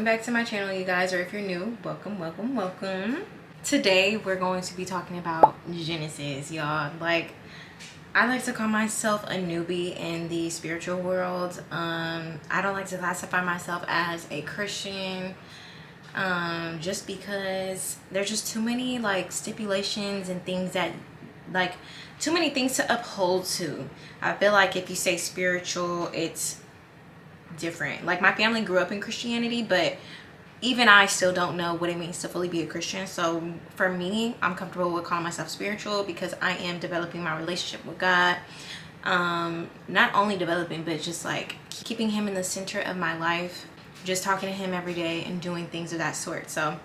Welcome back to my channel, you guys, or if you're new, welcome. Today we're going to be talking about Genesis, y'all. Like, I like to call myself a newbie in the spiritual world. I don't like to classify myself as a Christian, just because there's just too many like stipulations and things that like too many things to uphold to. I feel like if you say spiritual, it's different. Like, my family grew up in Christianity, but even I still don't know what it means to fully be a Christian. So for me, I'm comfortable with calling myself spiritual because I am developing my relationship with God. Not only developing, but just like keeping him in the center of my life, just talking to him every day and doing things of that sort. So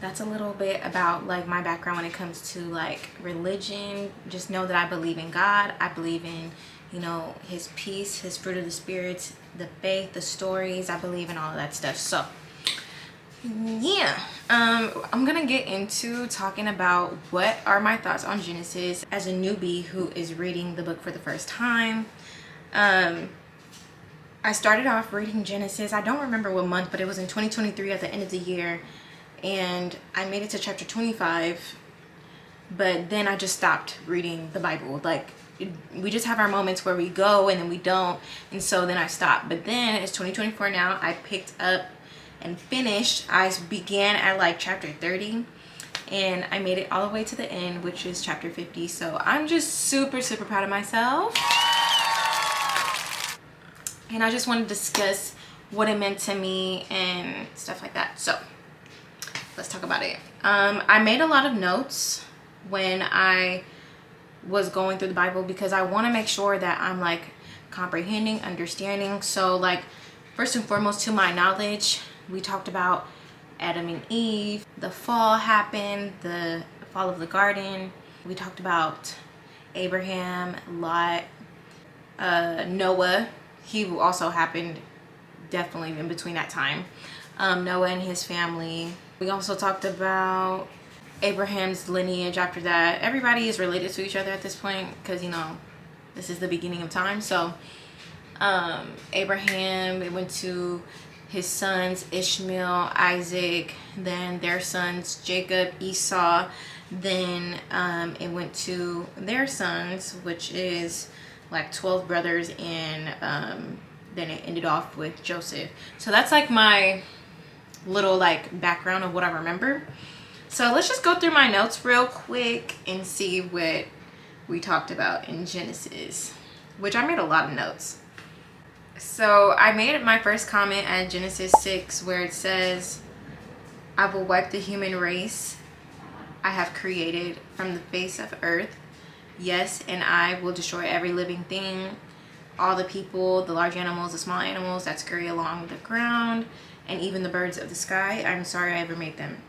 that's a little bit about like my background when it comes to like religion. Just know that I believe in God. I believe in, you know, his peace, his fruit of the spirit, the faith, the stories. I believe in all of that stuff. So yeah, I'm gonna get into talking about what are my thoughts on Genesis as a newbie who is reading the book for the first time. I started off reading Genesis, I don't remember what month, but it was in 2023 at the end of the year, and I made it to chapter 25, but then I just stopped reading the Bible. Like, we just have our moments where we go and then we don't, and so then I stopped. But then it's 2024 now. I picked up and finished. I began at like chapter 30 and I made it all the way to the end, which is chapter 50. So I'm just super proud of myself, and I just want to discuss what it meant to me and stuff like that. So let's talk about it. I made a lot of notes when I was going through the Bible because I want to make sure that I'm like comprehending, understanding. So like, first and foremost, to my knowledge, we talked about Adam and Eve, the fall happened, the fall of the garden. We talked about Abraham, Lot, Noah. He also happened definitely in between that time. Noah and his family. We also talked about Abraham's lineage. After that, everybody is related to each other at this point because, you know, this is the beginning of time. So Abraham, it went to his sons Ishmael, Isaac, then their sons Jacob, Esau, then it went to their sons, which is like 12 brothers, and then it ended off with Joseph. So that's like my little like background of what I remember. So let's just go through my notes real quick and see what we talked about in Genesis, which I made a lot of notes. So I made my first comment at Genesis 6 where it says, I will wipe the human race I have created from the face of earth. Yes, and I will destroy every living thing, all the people, the large animals, the small animals that scurry along the ground, and even the birds of the sky. I'm sorry I ever made them.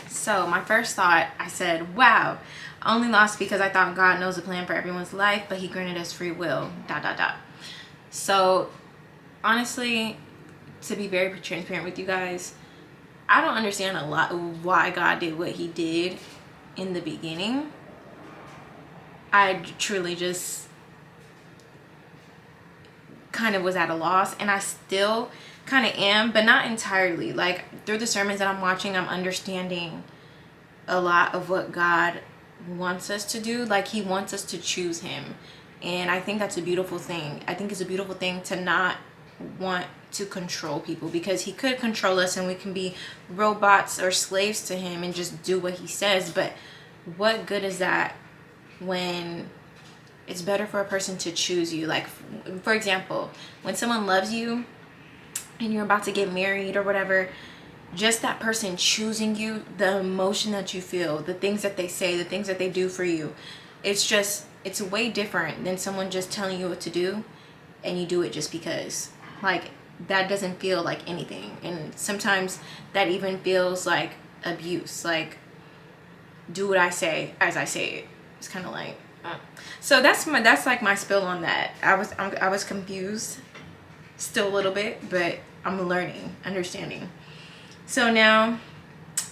So my first thought, I said, wow, I only lost because I thought God knows the plan for everyone's life, but he granted us free will, ... So honestly, to be very transparent with you guys, I don't understand a lot of why God did what he did in the beginning. I truly just kind of was at a loss, and I still kind of am, but not entirely. Like, through the sermons that I'm watching, I'm understanding a lot of what God wants us to do. Like, he wants us to choose him, and I think that's a beautiful thing. I think it's a beautiful thing to not want to control people, because he could control us and we can be robots or slaves to him and just do what he says. But what good is that when it's better for a person to choose you? Like, for example, when someone loves you and you're about to get married or whatever, just that person choosing you, the emotion that you feel, the things that they say, the things that they do for you, it's way different than someone just telling you what to do and you do it just because. Like, that doesn't feel like anything, and sometimes that even feels like abuse. Like, do what I say as I say it. It's kind of like so that's like my spill on that. I was confused still a little bit, but I'm learning, understanding. So now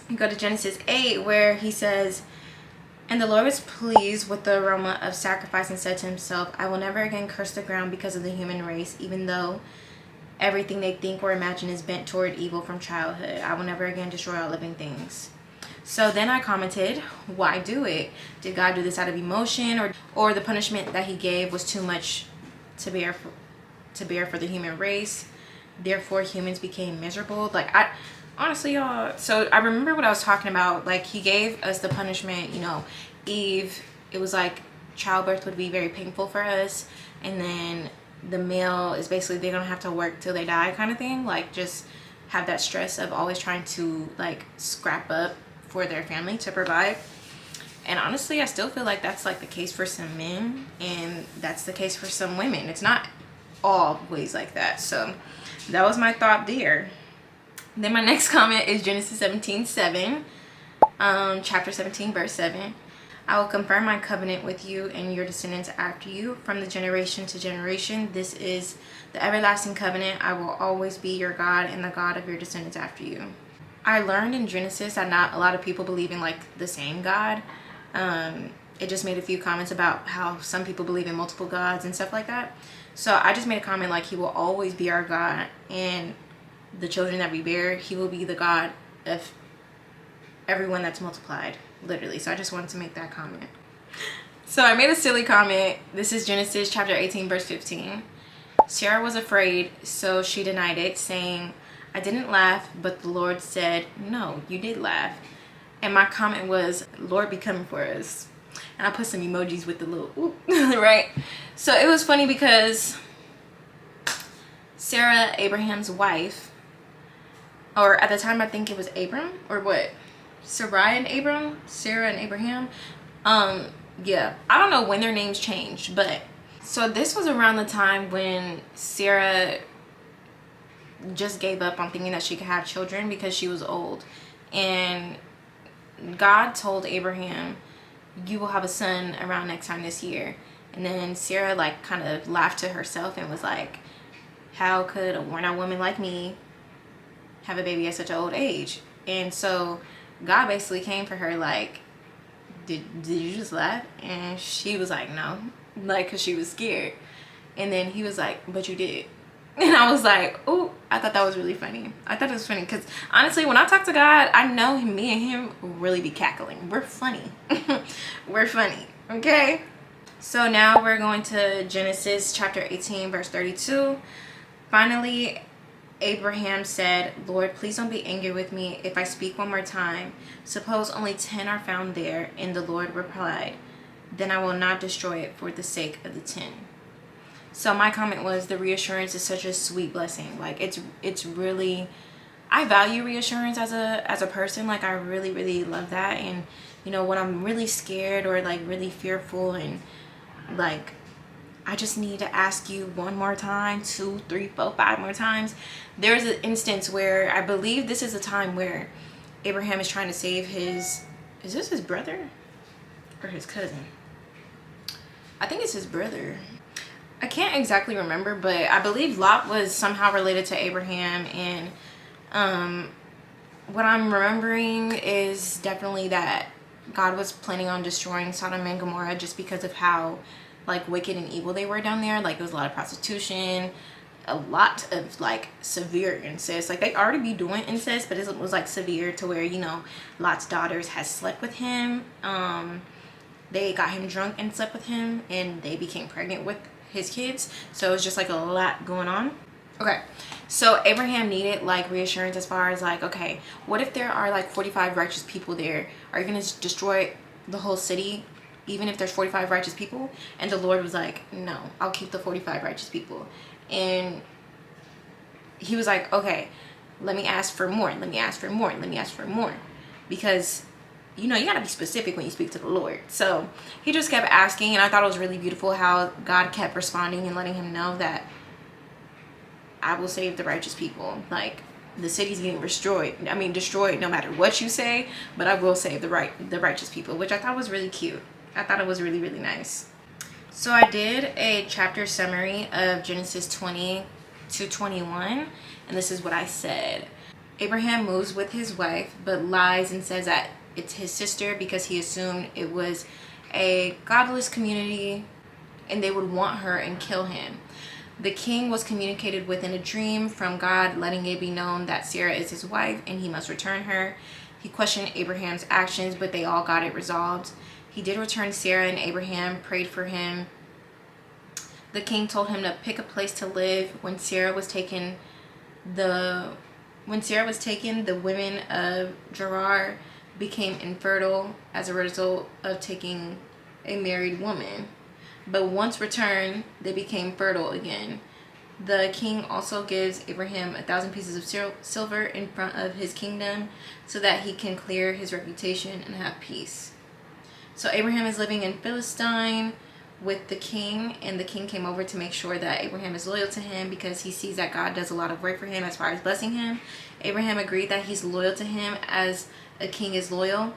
we go to Genesis 8 where he says, and the Lord was pleased with the aroma of sacrifice and said to himself, I will never again curse the ground because of the human race, even though Everything they think or imagine is bent toward evil from childhood. I will never again destroy all living things. So then I commented, why do it? Did God do this out of emotion, or the punishment that he gave was too much to bear for the human race? Therefore humans became miserable. Like, I honestly, y'all, so I remember what I was talking about. Like, he gave us the punishment, you know, Eve, it was like childbirth would be very painful for us, and then the male is basically they're gonna have to work till they die kind of thing. Like, just have that stress of always trying to like scrap up for their family to provide. And honestly, I still feel like that's like the case for some men, and that's the case for some women. It's not always like that. So that was my thought there. Then my next comment is Genesis 17:7, chapter 17 verse 7. I will confirm my covenant with you and your descendants after you from the generation to generation. This is the everlasting covenant. I will always be your God and the God of your descendants after you. I learned in Genesis that not a lot of people believe in like the same God. It just made a few comments about how some people believe in multiple gods and stuff like that. So I just made a comment like, he will always be our God, and the children that we bear, he will be the God of everyone that's multiplied, literally. So I just wanted to make that comment. So I made a silly comment. This is Genesis chapter 18 verse 15. Sarah was afraid, so she denied it, saying, I didn't laugh, but the Lord said, no, you did laugh. And my comment was, Lord be coming for us. And I put some emojis with the little ooh, right? So it was funny because Sarah, Abraham's wife, or at the time I think it was Abram, or what? Sarai and Abram? Sarah and Abraham? Yeah, I don't know when their names changed, but so this was around the time when Sarah just gave up on thinking that she could have children because she was old. And God told Abraham, you will have a son around next time this year. And then Sarah like kind of laughed to herself and was like, how could a worn out woman like me have a baby at such an old age? And so God basically came for her like, did you just laugh? And she was like, no, like, because she was scared. And then he was like, but you did. And I was like, oh, I thought that was really funny. I thought it was funny because honestly, when I talk to God, I know me and him really be cackling. We're funny. We're funny, okay? So now we're going to Genesis chapter 18 verse 32. Finally, Abraham said, Lord, please don't be angry with me if I speak one more time. Suppose only 10 are found there. And the Lord replied, then I will not destroy it for the sake of the 10. So my comment was, the reassurance is such a sweet blessing. Like, it's really, I value reassurance as a person. Like, I really love that. And you know, when I'm really scared or like really fearful and like I just need to ask you one more time, 2, 3, 4, 5 more times. There's an instance where I believe this is a time where Abraham is trying to save his, is this his brother or his cousin? I think it's his brother. I can't exactly remember, but I believe Lot was somehow related to Abraham. And what I'm remembering is definitely that God was planning on destroying Sodom and Gomorrah just because of how like wicked and evil they were down there. Like, there was a lot of prostitution, a lot of like severe incest. Like, they already be doing incest, but it was like severe to where, you know, Lot's daughters had slept with him. They got him drunk and slept with him, and they became pregnant with his kids. So it was just like a lot going on. Okay, so Abraham needed like reassurance as far as like, okay, what if there are like 45 righteous people there? Are you gonna destroy the whole city even if there's 45 righteous people? And the Lord was like, no, I'll keep the 45 righteous people. And he was like, okay, let me ask for more, let me ask for more, let me ask for more, because you know, you gotta be specific when you speak to the Lord. So he just kept asking, and I thought it was really beautiful how God kept responding and letting him know that I will save the righteous people. Like, the city's getting destroyed no matter what you say, but I will save the righteous people, which I thought was really cute. I thought it was really nice. So I did a chapter summary of Genesis 20 to 21, and this is what I said. Abraham moves with his wife, but lies and says that it's his sister because he assumed it was a godless community and they would want her and kill him. The king was communicated with in a dream from God, letting it be known that Sarah is his wife and he must return her. He questioned Abraham's actions, but they all got it resolved. He did return Sarah, and Abraham prayed for him. The king told him to pick a place to live. When Sarah was taken, the women of Gerar became infertile as a result of taking a married woman. But once returned, they became fertile again. The king also gives Abraham 1,000 pieces of silver in front of his kingdom so that he can clear his reputation and have peace. So Abraham is living in Philistine with the king, and the king came over to make sure that Abraham is loyal to him because he sees that God does a lot of work for him as far as blessing him. Abraham agreed that he's loyal to him as a king is loyal.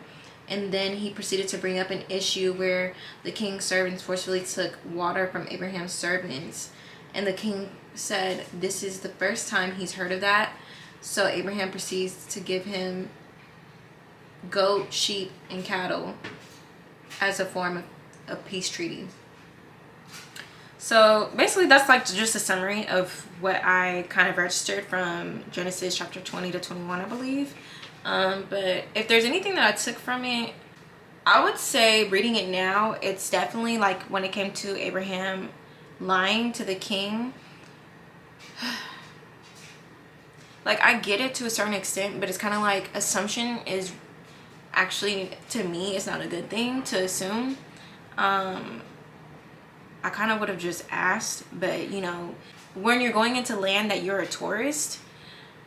And then he proceeded to bring up an issue where the king's servants forcefully took water from Abraham's servants. And the king said this is the first time he's heard of that. So Abraham proceeds to give him goat, sheep, and cattle as a form of a peace treaty. So basically that's like just a summary of what I kind of registered from Genesis chapter 20 to 21, I believe. But if there's anything that I took from it, I would say reading it now, it's definitely like when it came to Abraham lying to the king, like I get it to a certain extent, but it's kind of like assumption is actually, to me, it's not a good thing to assume. I kind of would have just asked, but you know, when you're going into land that you're a tourist,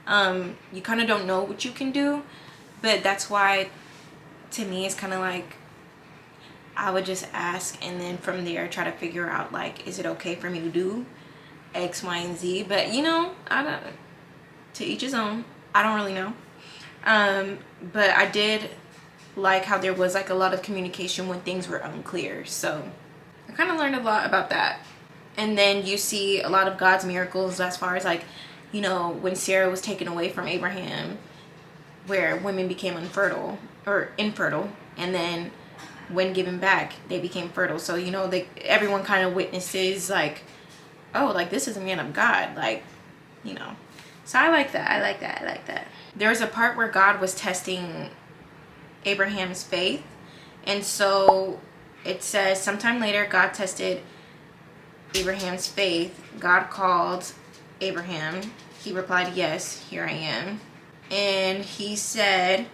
you kind of don't know what you can do. But that's why, to me, it's kind of like I would just ask, and then from there try to figure out, like, is it okay for me to do X, Y, and Z? But you know, I don't, to each his own. I don't really know. But I did like how there was like a lot of communication when things were unclear. So I kind of learned a lot about that. And then you see a lot of God's miracles as far as like, you know, when Sarah was taken away from Abraham, where women became infertile, and then when given back, they became fertile. So, you know, everyone kind of witnesses like, oh, like this is a man of God, like, you know. So I like that. There's a part where God was testing Abraham's faith. And so it says, sometime later, God tested Abraham's faith. God called Abraham. He replied, yes, here I am. And he said,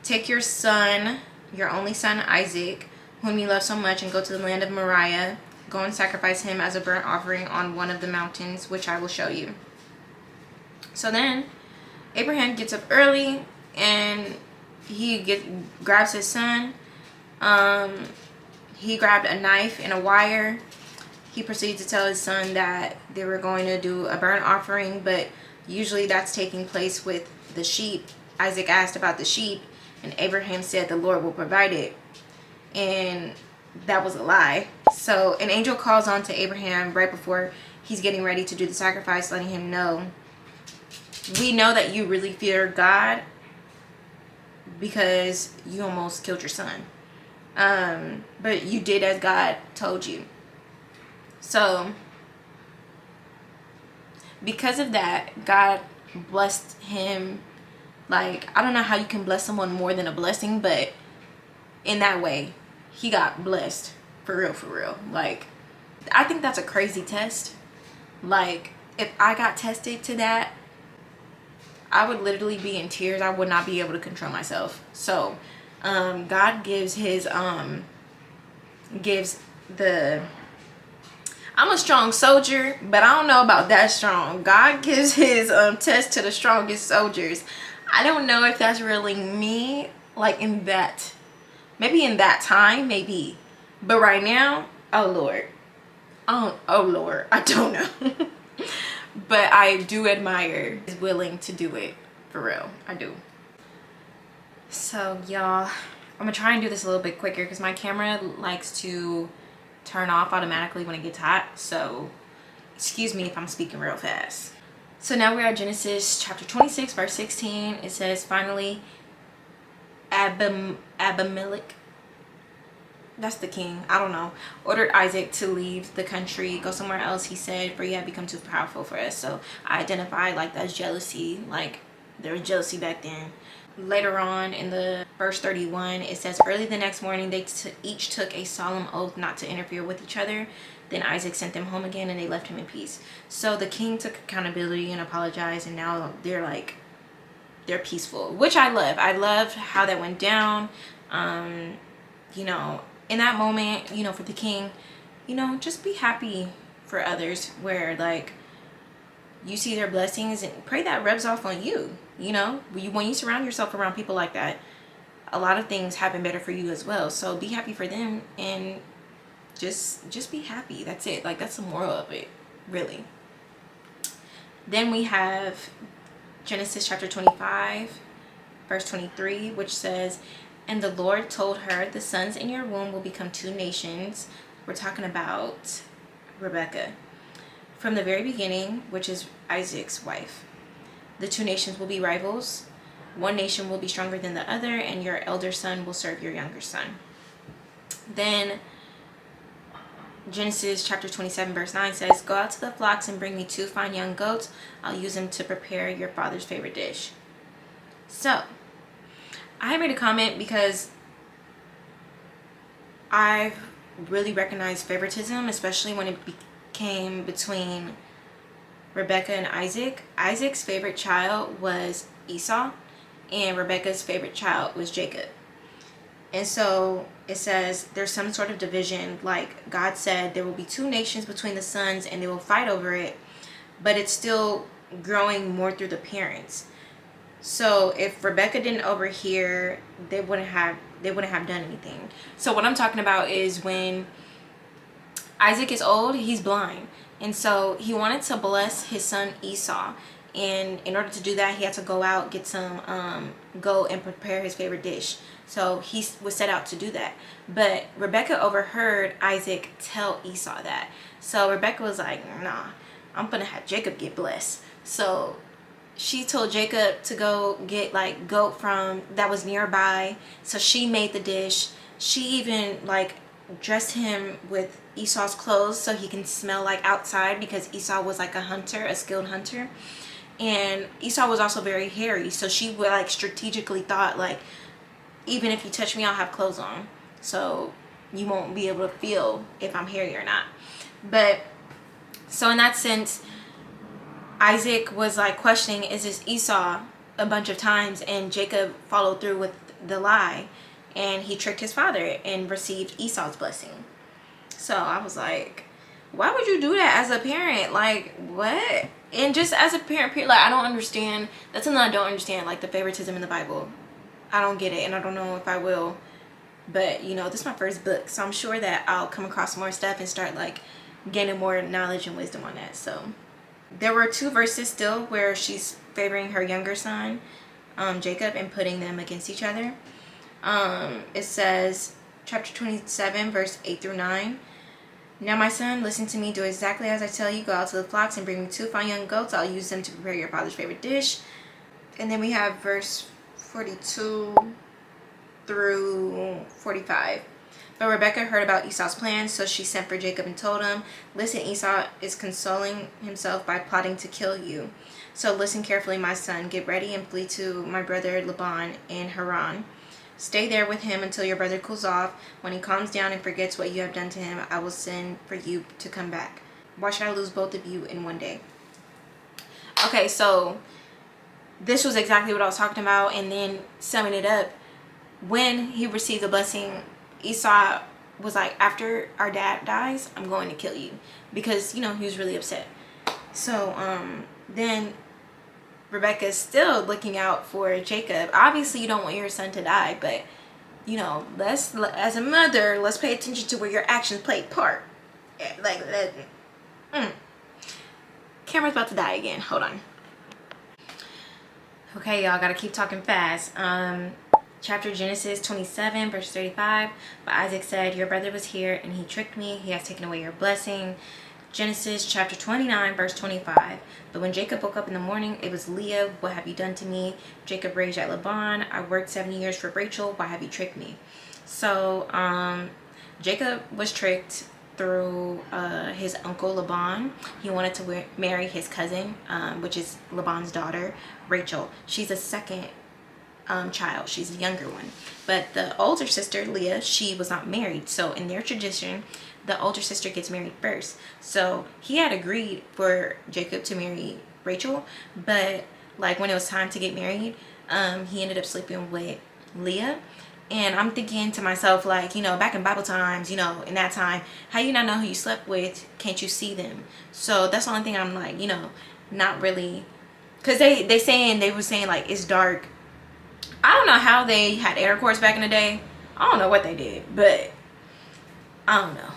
take your son, your only son Isaac, whom you love so much, and go to the land of Moriah. Go and sacrifice him as a burnt offering on one of the mountains, which I will show you. So then Abraham gets up early and he grabs his son. He grabbed a knife and a wire. He proceeded to tell his son that they were going to do a burnt offering, but usually that's taking place with the sheep. Isaac asked about the sheep, and Abraham said the Lord will provide it. And that was a lie. So an angel calls on to Abraham right before he's getting ready to do the sacrifice, letting him know, we know that you really fear God because you almost killed your son. But you did as God told you. So because of that, God blessed him. Like, I don't know how you can bless someone more than a blessing, but in that way, he got blessed. For real. Like, I think that's a crazy test. Like, if I got tested to that, I would literally be in tears. I would not be able to control myself. So God gives his I'm a strong soldier, but I don't know about that strong. God gives his test to the strongest soldiers. I don't know if that's really me, like in that, maybe in that time, maybe. But right now, oh Lord, I don't know. But I do admire is willing to do it, for real. I do. So y'all, I'm gonna try and do this a little bit quicker because my camera likes to turn off automatically when it gets hot. So excuse me if I'm speaking real fast. So now we're at Genesis chapter 26 verse 16. It says, finally Abimelech that's the king, I don't know, ordered Isaac to leave the country, go somewhere else. He said, for you have become too powerful for us. So I identified like that's jealousy. Like there was jealousy back then. Later on in the verse 31, it says, early the next morning they each took a solemn oath not to interfere with each other. Then Isaac sent them home again and they left him in peace. So the king took accountability and apologized, and now they're peaceful, which I love. I love how that went down. You know, in that moment, you know, for the king, you know, just be happy for others, where like you see their blessings and pray that rubs off on you. You know, when you surround yourself around people like that, a lot of things happen better for you as well. So be happy for them and just be happy. That's it. Like that's the moral of it, really. Then we have Genesis chapter 25 verse 23, which says, and the Lord told her, the sons in your womb will become two nations. We're talking about Rebecca. From the very beginning, which is Isaac's wife. The two nations will be rivals. One nation will be stronger than the other, and your elder son will serve your younger son. Then Genesis chapter 27 verse 9 says, go out to the flocks and bring me 2 fine young goats. I'll use them to prepare your father's favorite dish. So I made a comment because I've really recognized favoritism, especially when it became between Rebecca and Isaac. Isaac's favorite child was Esau, and Rebecca's favorite child was Jacob. And so it says there's some sort of division. Like God said, there will be 2 nations between the sons and they will fight over it, but it's still growing more through the parents. So if Rebecca didn't overhear, they wouldn't have done anything. So what I'm talking about is when Isaac is old, he's blind. And so he wanted to bless his son Esau. And in order to do that, he had to go out, get some goat and prepare his favorite dish. So he was set out to do that. But Rebecca overheard Isaac tell Esau that. So Rebecca was like, nah, I'm gonna have Jacob get blessed. So she told Jacob to go get like goat from that was nearby. So she made the dish. She even like dressed him with Esau's clothes so he can smell like outside, because Esau was like a hunter, a skilled hunter. And Esau was also very hairy. So she would like strategically thought like, even if you touch me, I'll have clothes on. So you won't be able to feel if I'm hairy or not. But so in that sense, Isaac was like questioning, is this Esau, a bunch of times, and Jacob followed through with the lie, and he tricked his father and received Esau's blessing. So I was like, why would you do that as a parent? Like, what? And just as a parent, like, I don't understand. That's something I don't understand, like the favoritism in the Bible. I don't get it, and I don't know if I will. But you know, this is my first book, so I'm sure that I'll come across more stuff and start like gaining more knowledge and wisdom on that. So there were 2 verses still where she's favoring her younger son, Jacob, and putting them against each other. It says, chapter 27, verse 8 through 9. Now my son, listen to me, do exactly as I tell you. Go out to the flocks and bring me 2 fine young goats. I'll use them to prepare your father's favorite dish. And then we have verse 42 through 45. But Rebecca heard about Esau's plans, so she sent for Jacob and told him, listen, Esau is consoling himself by plotting to kill you. So listen carefully, my son. Get ready and flee to my brother Laban in Haran. Stay there with him until your brother cools off. When he calms down and forgets what you have done to him, I will send for you to come back. Why should I lose both of you in one day? Okay, so this was exactly what I was talking about. And then summing it up, when he received the blessing, Esau was like, after our dad dies, I'm going to kill you, because you know he was really upset. So then Rebecca's still looking out for Jacob. Obviously you don't want your son to die, but you know, as a mother, let's pay attention to where your actions play part. Like camera's about to die again. Hold on. Okay, y'all, gotta keep talking fast. Chapter Genesis 27 verse 35. But Isaac said, your brother was here and he tricked me. He has taken away your blessing. Genesis chapter 29 verse 25. But when Jacob woke up in the morning, it was Leah. What have you done to me? Jacob raged at Laban. I worked 7 years for Rachel. Why have you tricked me? So Jacob was tricked through his uncle Laban. He wanted to marry his cousin, which is Laban's daughter, Rachel. She's a second child. She's the younger one. But the older sister, Leah, she was not married. So in their tradition, the older sister gets married first. So he had agreed for Jacob to marry Rachel, but like when it was time to get married, he ended up sleeping with Leah. And I'm thinking to myself, like, you know, back in Bible times, you know, in that time, how you not know who you slept with? Can't you see them? So that's the only thing I'm like, you know, not really, because they were saying like it's dark. I don't know how they had intercourse back in the day. I don't know what they did, but I don't know.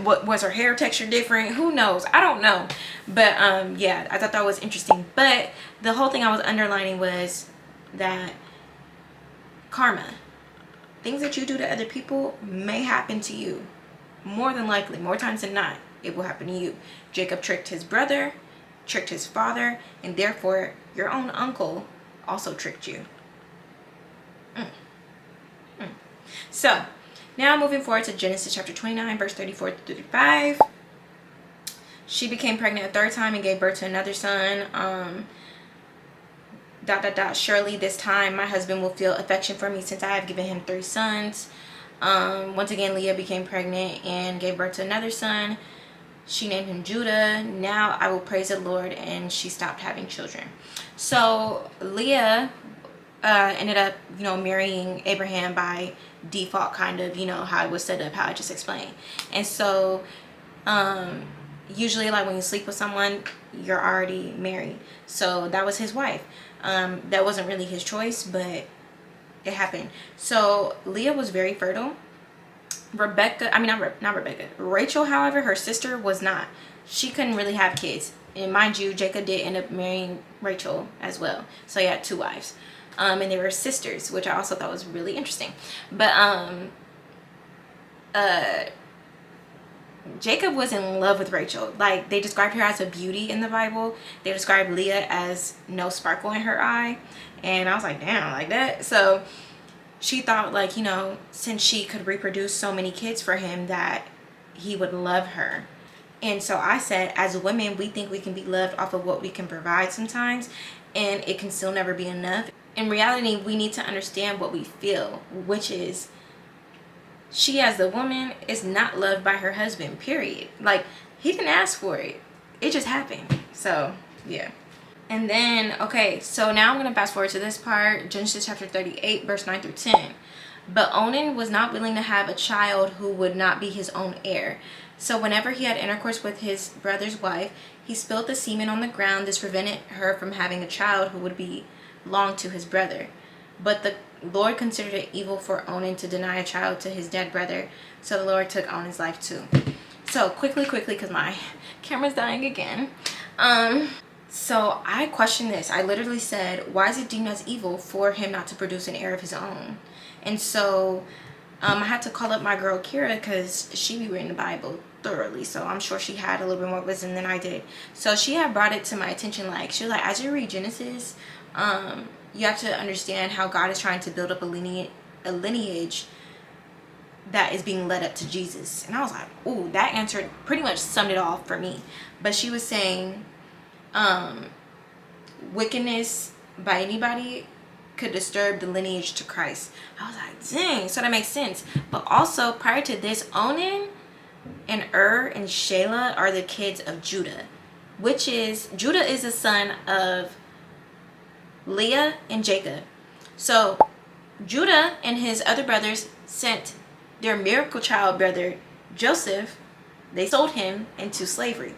What was her hair texture different? Who knows? I don't know. But yeah, I thought that was interesting. But the whole thing I was underlining was that karma, things that you do to other people may happen to you. More than likely, more times than not, it will happen to you. Jacob tricked his brother, tricked his father, and therefore your own uncle also tricked you. So now moving forward to Genesis chapter 29 verse 34 to 35. She became pregnant a third time and gave birth to another son. Surely this time my husband will feel affection for me, since I have given him 3 sons. Once again Leah became pregnant and gave birth to another son. She named him Judah. Now I will praise the Lord. And she stopped having children. So Leah ended up, you know, marrying Abraham by default, kind of, you know, how it was set up, how I just explained. And so usually like when you sleep with someone, you're already married. So that was his wife. That wasn't really his choice, but it happened. So Leah was very fertile. Rachel, however, her sister, was not. She couldn't really have kids. And mind you, Jacob did end up marrying Rachel as well. So he had 2 wives. And they were sisters, which I also thought was really interesting. But Jacob was in love with Rachel. Like, they described her as a beauty in the Bible. They described Leah as no sparkle in her eye. And I was like, damn, like that. So she thought, like, you know, since she could reproduce so many kids for him, that he would love her. And so I said, as women, we think we can be loved off of what we can provide sometimes, and it can still never be enough. In reality, we need to understand what we feel, which is she, as the woman, is not loved by her husband, period. Like, he didn't ask for it. It just happened. So, yeah. And then, okay, so now I'm going to fast forward to this part, Genesis chapter 38, verse 9 through 10. But Onan was not willing to have a child who would not be his own heir. So whenever he had intercourse with his brother's wife, he spilled the semen on the ground. This prevented her from having a child who would belong to his brother. But the Lord considered it evil for Onan to deny a child to his dead brother. So the Lord took Onan's life too. So quickly, because my camera's dying again. So I questioned this. I literally said, why is it deemed as evil for him not to produce an heir of his own? And so I had to call up my girl Kira, because she be reading the Bible thoroughly. So I'm sure she had a little bit more wisdom than I did. So she had brought it to my attention. Like, she was like, as you read Genesis, you have to understand how God is trying to build up a lineage that is being led up to Jesus. And I was like, ooh, that answer pretty much summed it all for me. But she was saying wickedness by anybody could disturb the lineage to Christ. I was like, dang, so that makes sense. But also, prior to this, Onan and and Shelah are the kids of Judah, which is, Judah is the son of Leah and Jacob. So Judah and his other brothers sent their miracle child brother Joseph, they sold him into slavery.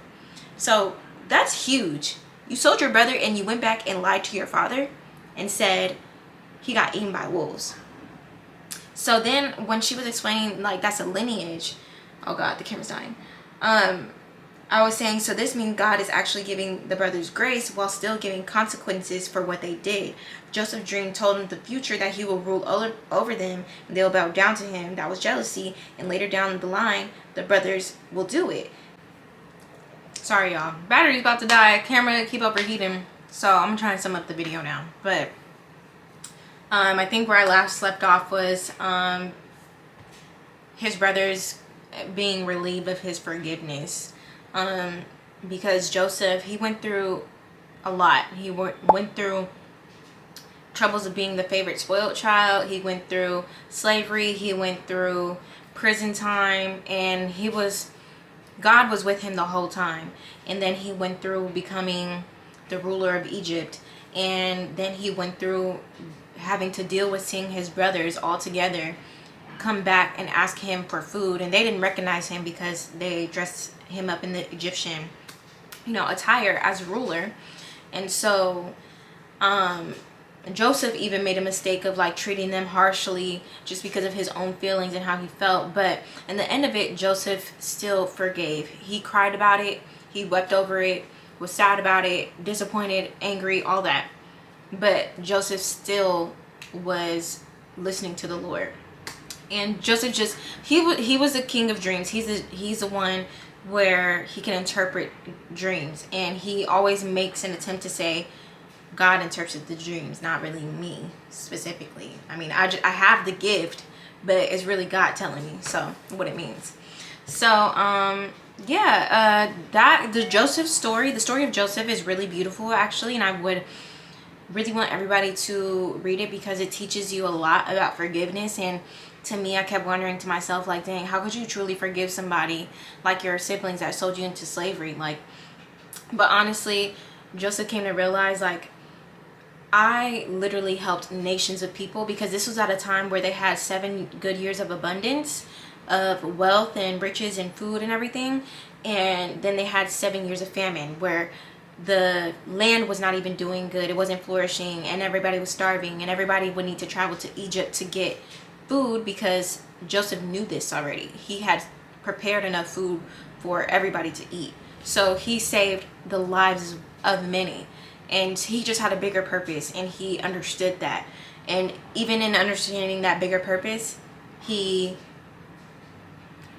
So that's huge. You sold your brother and you went back and lied to your father and said he got eaten by wolves. So then when she was explaining, like, that's a lineage, oh god, the camera's dying, I was saying, so this means God is actually giving the brothers grace while still giving consequences for what they did. Joseph's dream told him the future, that he will rule over them and they'll bow down to him. That was jealousy. And later down the line, the brothers will do it. Sorry, y'all. Battery's about to die. Camera keep overheating. So I'm trying to sum up the video now. But I think where I last left off was his brothers being relieved of his forgiveness, because Joseph, he went through a lot. He went through troubles of being the favorite spoiled child. He went through slavery. He went through prison time, and God was with him the whole time. And then he went through becoming the ruler of Egypt, and then he went through having to deal with seeing his brothers all together come back and ask him for food, and they didn't recognize him because they dressed him up in the Egyptian, attire as ruler. And so Joseph even made a mistake of like treating them harshly just because of his own feelings and how he felt. But in the end of it, Joseph still forgave. He cried about it, he wept over it, was sad about it, disappointed, angry, all that. But Joseph still was listening to the Lord. And Joseph just, he was the king of dreams. He's the one where he can interpret dreams, and he always makes an attempt to say God interprets the dreams, not really me specifically. I mean, I have the gift, but it's really God telling me so what it means. So the story of Joseph is really beautiful actually, and I would really want everybody to read it because it teaches you a lot about forgiveness. And to me, I kept wondering to myself, like, dang, how could you truly forgive somebody like your siblings that sold you into slavery? Like, but honestly, Joseph came to realize, like, I literally helped nations of people, because this was at a time where they had 7 good years of abundance of wealth and riches and food and everything, and then they had 7 years of famine where the land was not even doing good. It wasn't flourishing, and everybody was starving, and everybody would need to travel to Egypt to get food, because Joseph knew this already. He had prepared enough food for everybody to eat. So he saved the lives of many, and he just had a bigger purpose, and he understood that. And even in understanding that bigger purpose, he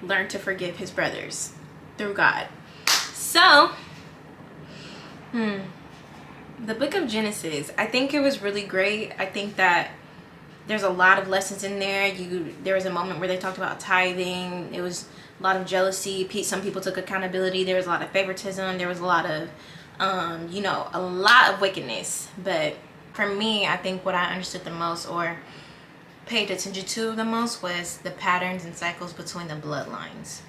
learned to forgive his brothers through God. So the book of Genesis, I think it was really great. I think that there's a lot of lessons in there. There was a moment where they talked about tithing. It was a lot of jealousy. Some people took accountability. There was a lot of favoritism. There was a lot of a lot of wickedness. But for me, I think what I understood the most, or paid attention to the most, was the patterns and cycles between the bloodlines.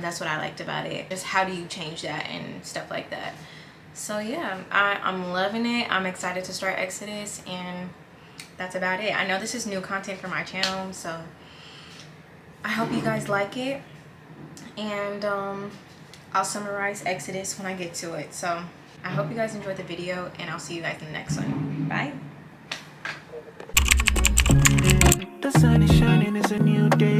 That's what I liked about it. Just how do you change that and stuff like that. So yeah, I'm loving it. I'm excited to start Exodus, and that's about it. I know this is new content for my channel, so I hope you guys like it. And I'll summarize Exodus when I get to it. So I hope you guys enjoyed the video, and I'll see you guys in the next one. Bye. The sun is shining, it's a new day.